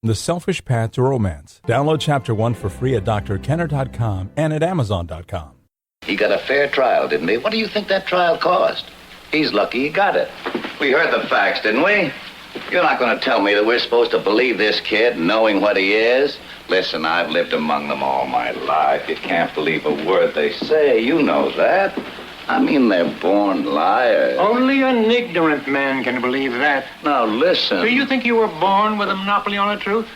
The Selfish Path to Romance. Download Chapter 1 for free at drkenner.com and at amazon.com. He got a fair trial, didn't he? What do you think that trial cost? He's lucky he got it. We heard the facts, didn't we? You're not going to tell me that we're supposed to believe this kid knowing what he is? Listen, I've lived among them all my life. You can't believe a word they say. You know that. I mean, they're born liars. Only an ignorant man can believe that. Now, listen. Do you think you were born with a monopoly on the truth?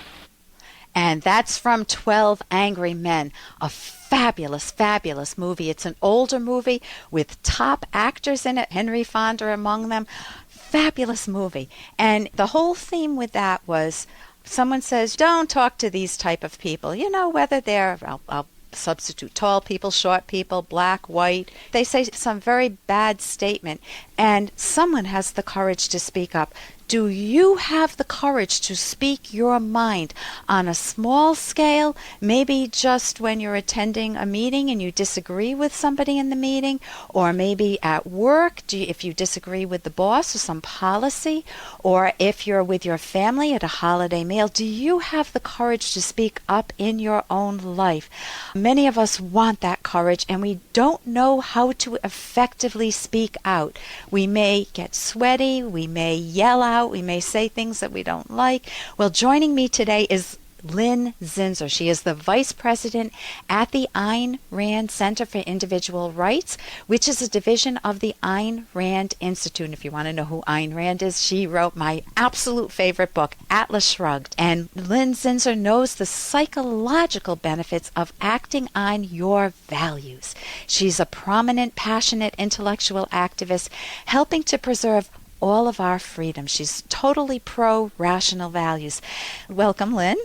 And that's from 12 Angry Men, a fabulous, fabulous movie. It's an older movie with top actors in it, Henry Fonda among them. Fabulous movie. And the whole theme with that was someone says, don't talk to these type of people. You know, whether they're, I'll substitute tall people, short people, black, white. They say some very bad statement, and someone has the courage to speak up. Do you have the courage to speak your mind on a small scale, maybe just when you're attending a meeting and you disagree with somebody in the meeting, or maybe at work, if you disagree with the boss or some policy, or if you're with your family at a holiday meal, do you have the courage to speak up in your own life? Many of us want that courage, and we don't know how to effectively speak out. We may get sweaty, we may yell out, we may say things that we don't like. Well, joining me today is Lin Zinser. She is the Vice President at the Ayn Rand Center for Individual Rights, which is a division of the Ayn Rand Institute. And if you want to know who Ayn Rand is, she wrote my absolute favorite book, Atlas Shrugged. And Lin Zinser knows the psychological benefits of acting on your values. She's a prominent, passionate intellectual activist helping to preserve all of our freedom. She's totally pro-rational values. Welcome, Lynn.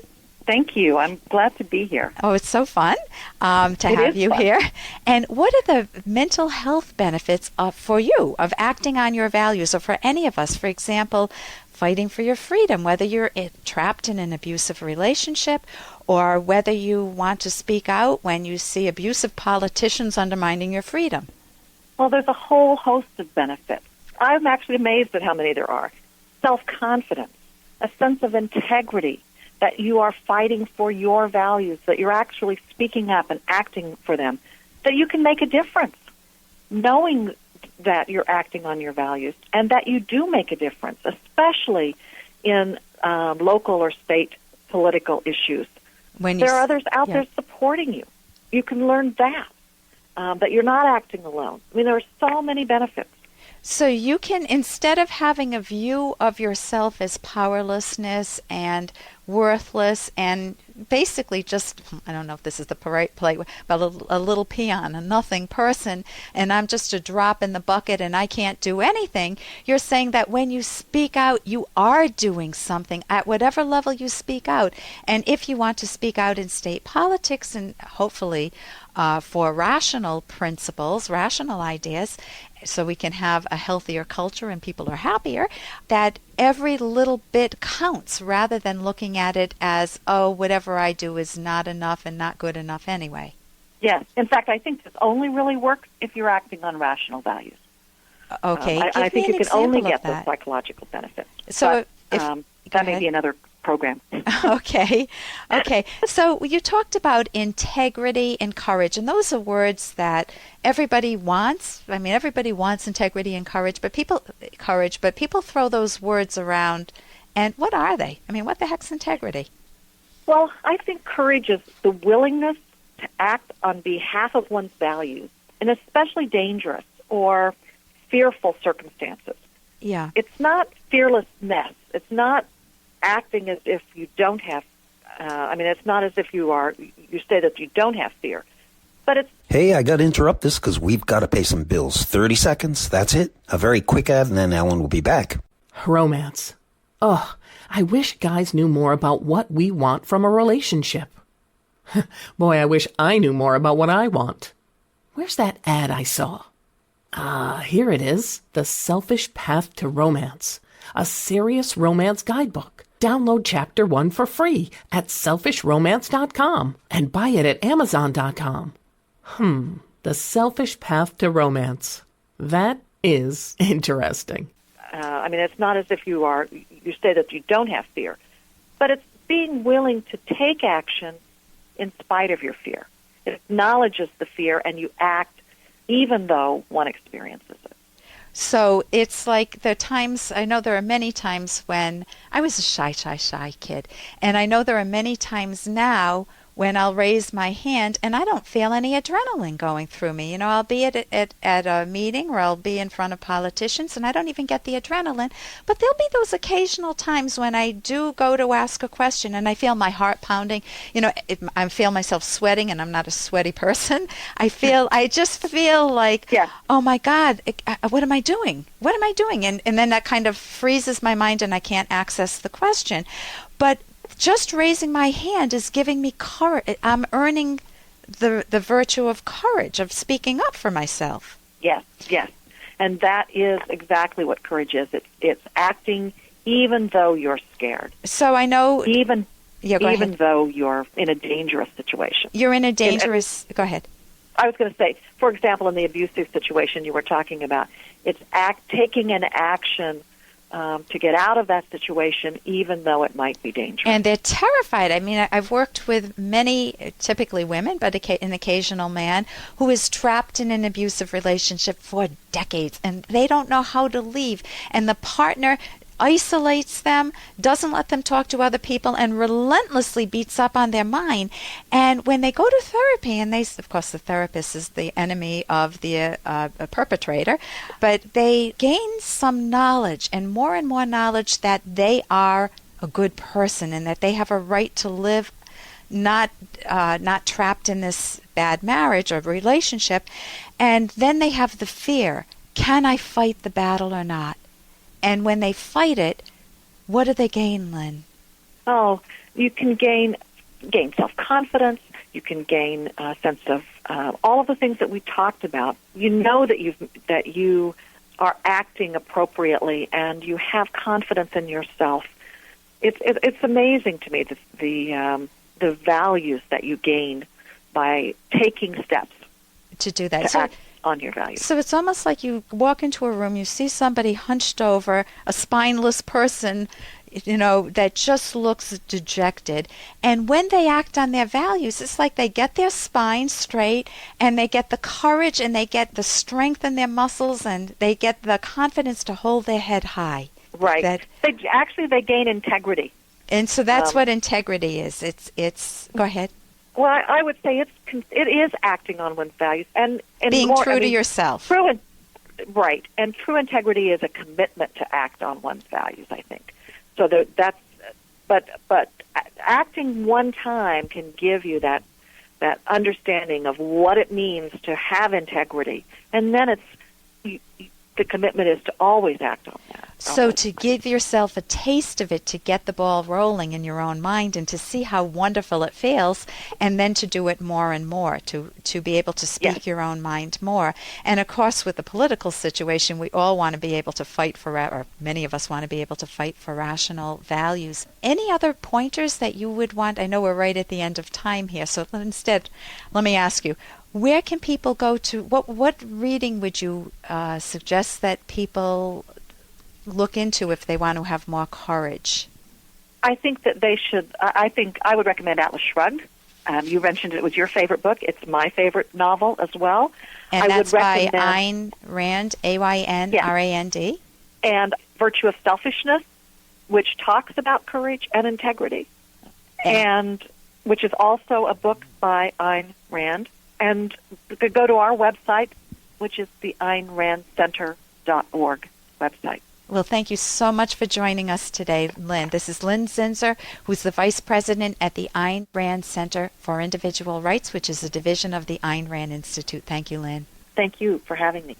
Thank you. I'm glad to be here. Oh, it's so fun to have you here. And what are the mental health benefits for you of acting on your values, or for any of us? For example, fighting for your freedom, whether you're trapped in an abusive relationship or whether you want to speak out when you see abusive politicians undermining your freedom. Well, there's a whole host of benefits. I'm actually amazed at how many there are. Self-confidence, a sense of integrity, that you are fighting for your values, that you're actually speaking up and acting for them, that you can make a difference, knowing that you're acting on your values and that you do make a difference, especially in local or state political issues. There are others out there supporting you. You can learn that you're not acting alone. I mean, there are so many benefits. So you can, instead of having a view of yourself as powerlessness and worthless and basically just, I don't know if this is the polite way, but a little peon, a nothing person, and I'm just a drop in the bucket and I can't do anything, you're saying that when you speak out, you are doing something at whatever level you speak out. And if you want to speak out in state politics and hopefully for rational principles, rational ideas, so we can have a healthier culture and people are happier, that every little bit counts rather than looking at it as, oh, whatever I do is not enough and not good enough anyway. Yes. In fact, I think this only really works if you're acting on rational values. Okay. I think you can only get those psychological benefits. So that may be another program. Okay. So you talked about integrity and courage, and those are words that everybody wants. I mean, everybody wants integrity and courage, but people throw those words around. And what are they? I mean, what the heck's integrity? Well, I think courage is the willingness to act on behalf of one's values in especially dangerous or fearful circumstances. Yeah. It's not fearlessness. It's not acting as if you don't have, it's not as if you say that you don't have fear, but it's... Hey, I got to interrupt this because we've got to pay some bills. 30 seconds, that's it. A very quick ad, and then Ellen will be back. Romance. Ugh, I wish guys knew more about what we want from a relationship. Boy, I wish I knew more about what I want. Where's that ad I saw? Here it is. The Selfish Path to Romance. A serious romance guidebook. Download Chapter 1 for free at selfishromance.com and buy it at amazon.com. The Selfish Path to Romance. That is interesting. It's not as if you say that you don't have fear, but it's being willing to take action in spite of your fear. It acknowledges the fear, and you act even though one experiences it. So it's like there are times, I know there are many times when I was a shy kid, and I know there are many times now when I'll raise my hand and I don't feel any adrenaline going through me. You know, I'll be at a meeting or I'll be in front of politicians and I don't even get the adrenaline. But there'll be those occasional times when I do go to ask a question and I feel my heart pounding. You know, I feel myself sweating, and I'm not a sweaty person. I just feel like, oh my God, what am I doing? What am I doing? And then that kind of freezes my mind and I can't access the question. But just raising my hand is giving me courage. I'm earning the virtue of courage, of speaking up for myself. Yes. And that is exactly what courage is. It's acting even though you're scared. So I know... Even ahead. though you're in a dangerous situation. You're in a dangerous... Go ahead. I was going to say, for example, in the abusive situation you were talking about, it's taking an action to get out of that situation, even though it might be dangerous. And they're terrified. I mean, I've worked with many, typically women, but an occasional man, who is trapped in an abusive relationship for decades, and they don't know how to leave. And the partner isolates them, doesn't let them talk to other people, and relentlessly beats up on their mind. And when they go to therapy, and of course the therapist is the enemy of the perpetrator, but they gain some knowledge and more knowledge that they are a good person and that they have a right to live not trapped in this bad marriage or relationship. And then they have the fear, can I fight the battle or not? And when they fight it, what do they gain, Lynn? Oh, you can gain self-confidence. You can gain a sense of all of the things that we talked about. You know that you are acting appropriately, and you have confidence in yourself. It's amazing to me the values that you gain by taking steps to do that. To act on your values. So it's almost like you walk into a room, you see somebody hunched over, a spineless person, you know, that just looks dejected. And when they act on their values, it's like they get their spine straight, and they get the courage, and they get the strength in their muscles, and they get the confidence to hold their head high. Right. They gain integrity. And so that's what integrity is. It's go ahead. Well, I would say it is acting on one's values and being true to yourself. Right, and true integrity is a commitment to act on one's values, I think. So but acting one time can give you that understanding of what it means to have integrity, and then the commitment is to always act on that. So to give yourself a taste of it, to get the ball rolling in your own mind and to see how wonderful it feels, and then to do it more and more, to be able to speak your own mind more. And of course, with the political situation, we all want to be able to fight for, or many of us want to be able to fight for rational values. Any other pointers that you would want? I know we're right at the end of time here, so instead, let me ask you, where can people go to? What reading would you suggest that people look into if they want to have more courage? I think that they should. I think I would recommend Atlas Shrugged. You mentioned it was your favorite book. It's my favorite novel as well. And that's by Ayn Rand, Ayn-Rand. And Virtue of Selfishness, which talks about courage and integrity, and which is also a book by Ayn Rand. And you could go to our website, which is the AynRandCenter.org website. Well, thank you so much for joining us today, Lynn. This is Lin Zinser, who's the Vice President at the Ayn Rand Center for Individual Rights, which is a division of the Ayn Rand Institute. Thank you, Lynn. Thank you for having me.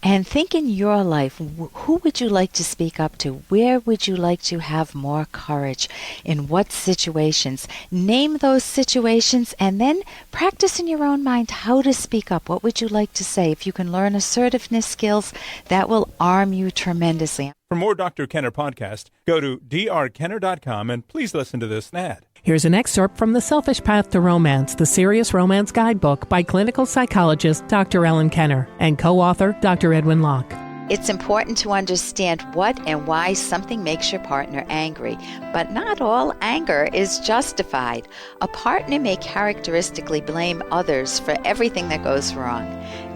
And think in your life, who would you like to speak up to? Where would you like to have more courage? In what situations? Name those situations and then practice in your own mind how to speak up. What would you like to say? If you can learn assertiveness skills, that will arm you tremendously. For more Dr. Kenner podcast, go to drkenner.com and please listen to this ad. Here's an excerpt from The Selfish Path to Romance, the Serious Romance Guidebook by clinical psychologist Dr. Ellen Kenner and co-author Dr. Edwin Locke. It's important to understand what and why something makes your partner angry, but not all anger is justified. A partner may characteristically blame others for everything that goes wrong.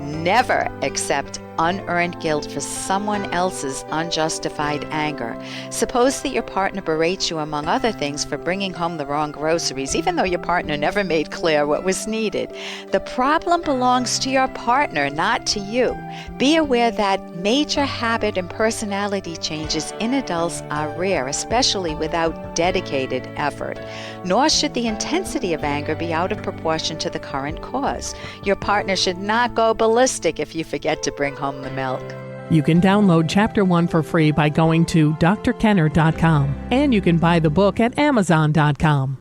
Never accept unearned guilt for someone else's unjustified anger. Suppose that your partner berates you, among other things, for bringing home the wrong groceries, even though your partner never made clear what was needed. The problem belongs to your partner, not to you. Be aware that major habit and personality changes in adults are rare, especially without dedicated effort. Nor should the intensity of anger be out of proportion to the current cause. Your partner should not go ballistic if you forget to bring home the milk. You can download Chapter 1 for free by going to drkenner.com, and you can buy the book at amazon.com.